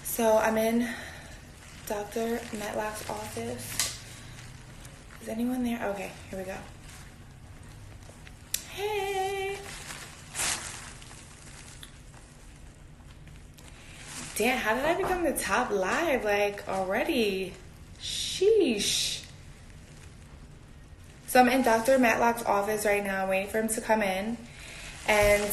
So I'm in Dr. Matlock's office. Is anyone there? Okay, here we go. Hey. Damn, how did I become the top live like already? Sheesh. So I'm in Dr. Matlock's office right now, waiting for him to come in. And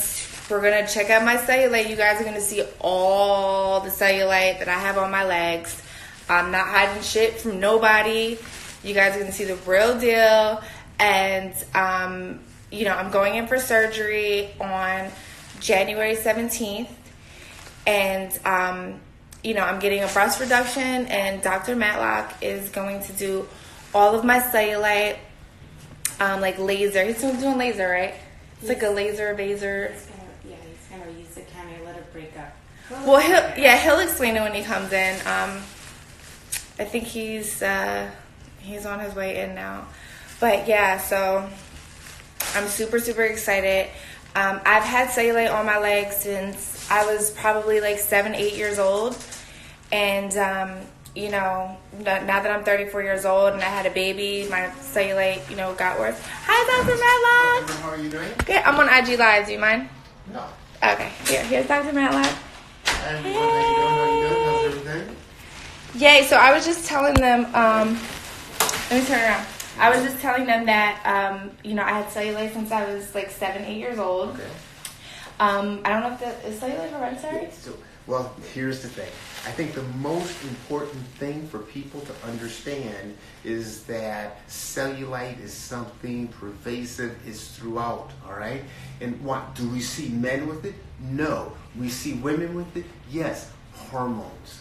we're going to check out my cellulite. You guys are going to see all the cellulite that I have on my legs. I'm not hiding shit from nobody. You guys are going to see the real deal. And, I'm going in for surgery on January 17th. And, I'm getting a breast reduction. And Dr. Matlock is going to do all of my cellulite, like laser. He's doing laser, right? It's like a laser. He's gonna use the camera, let it break up. Well, he'll explain it when he comes in. I think he's on his way in now. But yeah, so I'm super, super excited. I've had cellulite on my legs since I was probably like 7, 8 years old. And, now that I'm 34 years old and I had a baby, my cellulite, got worse. Hi, Dr. Matlock. How are you doing? Good. I'm on IG Live. Do you mind? No. Okay. Here's Dr. Matlock. How you doing? How's everything? Yay. So I was just telling them, let me turn around. I was just telling them that, I had cellulite since I was like 7, 8 years old. Okay. I don't know if is cellulite hereditary? Well, here's the thing. I think the most important thing for people to understand is that cellulite is something pervasive, is throughout, all right? And what, do we see men with it? No. We see women with it? Yes. Hormones.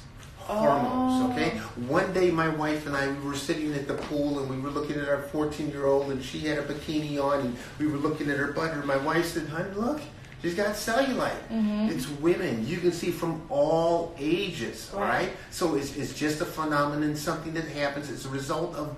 Okay? One day my wife and I, we were sitting at the pool and we were looking at our 14-year-old and she had a bikini on and we were looking at her butt and my wife said, honey, look. She's got cellulite. Mm-hmm. It's women. You can see from all ages, all right? So it's just a phenomenon, something that happens as a result of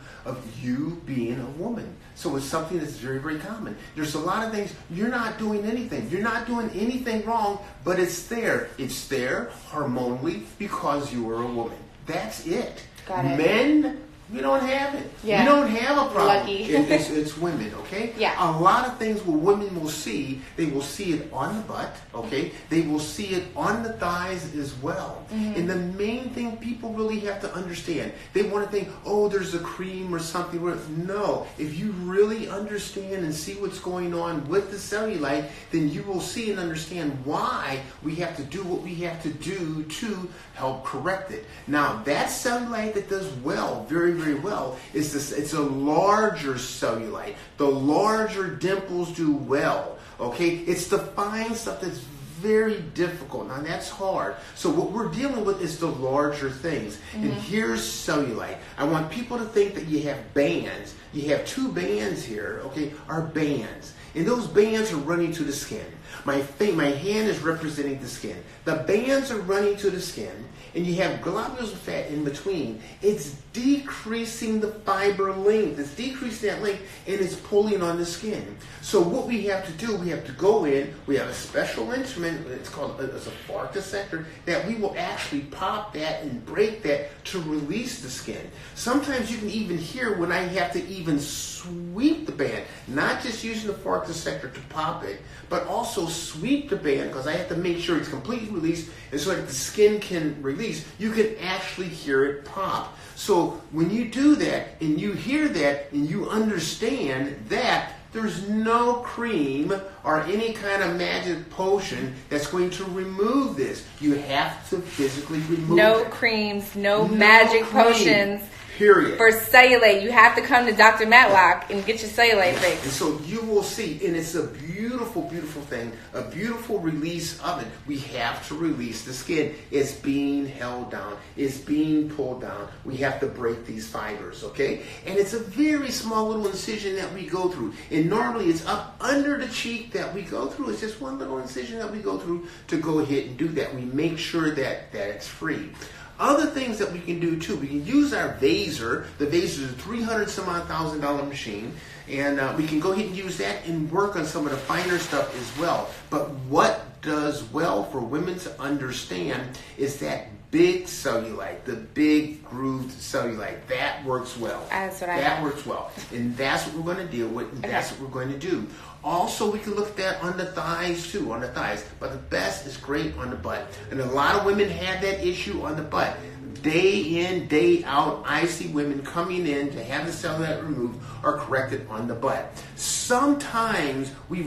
you being a woman. So it's something that's very, very common. There's a lot of things. You're not doing anything. You're not doing anything wrong, but it's there. It's there hormonally because you are a woman. That's it. Got it. Men, we don't have it. Yeah. We don't have a problem. Lucky. It's women, okay? Yeah. A lot of things what women will see, they will see it on the butt, okay? They will see it on the thighs as well. Mm-hmm. And the main thing people really have to understand, they want to think, oh, there's a cream or something. No. If you really understand and see what's going on with the cellulite, then you will see and understand why we have to do what we have to do to help correct it. Now, that cellulite that does well, very, very well, is this. It's a larger cellulite. The larger dimples do well. Okay, it's the fine stuff that's very difficult. Now that's hard. So what we're dealing with is the larger things. Mm-hmm. And here's cellulite. I want people to think that you have bands. You have 2 bands here. Okay, are bands, and those bands are running to the skin. My hand is representing the skin. The bands are running to the skin, and you have globules of fat in between. It's decreasing the fiber length. It's decreasing that length, and it's pulling on the skin. So what we have to do, we have to go in. We have a special instrument. It's called a fork dissector that we will actually pop that and break that to release the skin. Sometimes you can even hear when I have to even sweep the band, not just using the fork dissector to pop it, but also sweep the band because I have to make sure it's completely released, and so that the skin can release. You can actually hear it pop. So when you do that and you hear that and you understand that, there's no cream or any kind of magic potion that's going to remove this. You have to physically remove it. No creams, no magic potions. Period. For cellulite, you have to come to Dr. Matlock and get your cellulite fixed. And so you will see, and it's a beautiful, beautiful thing, a beautiful release of it. We have to release the skin. It's being held down. It's being pulled down. We have to break these fibers, okay? And it's a very small little incision that we go through. And normally it's up under the cheek that we go through. It's just one little incision that we go through to go ahead and do that. We make sure that it's free. Other things that we can do too, we can use our Vaser. The Vaser is a $300,000 machine, and we can go ahead and use that and work on some of the finer stuff as well. But what does well for women to understand is that big cellulite, the big grooved cellulite. That works well. That's what I That have. works well. And that's what we're going to deal with, and that's what we're going to do. Also, we can look at that on the thighs too, on the thighs. But the best is great on the butt. And a lot of women have that issue on the butt. Day in, day out, I see women coming in to have the cellulite removed or corrected on the butt. Sometimes we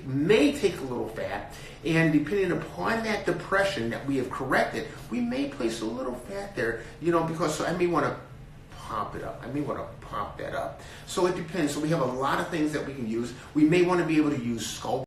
may take a little fat, and depending upon that depression that we have corrected, we may place a little fat there, because I may want to pop it up. I may want to pop that up. So it depends. So we have a lot of things that we can use. We may want to be able to use sculpt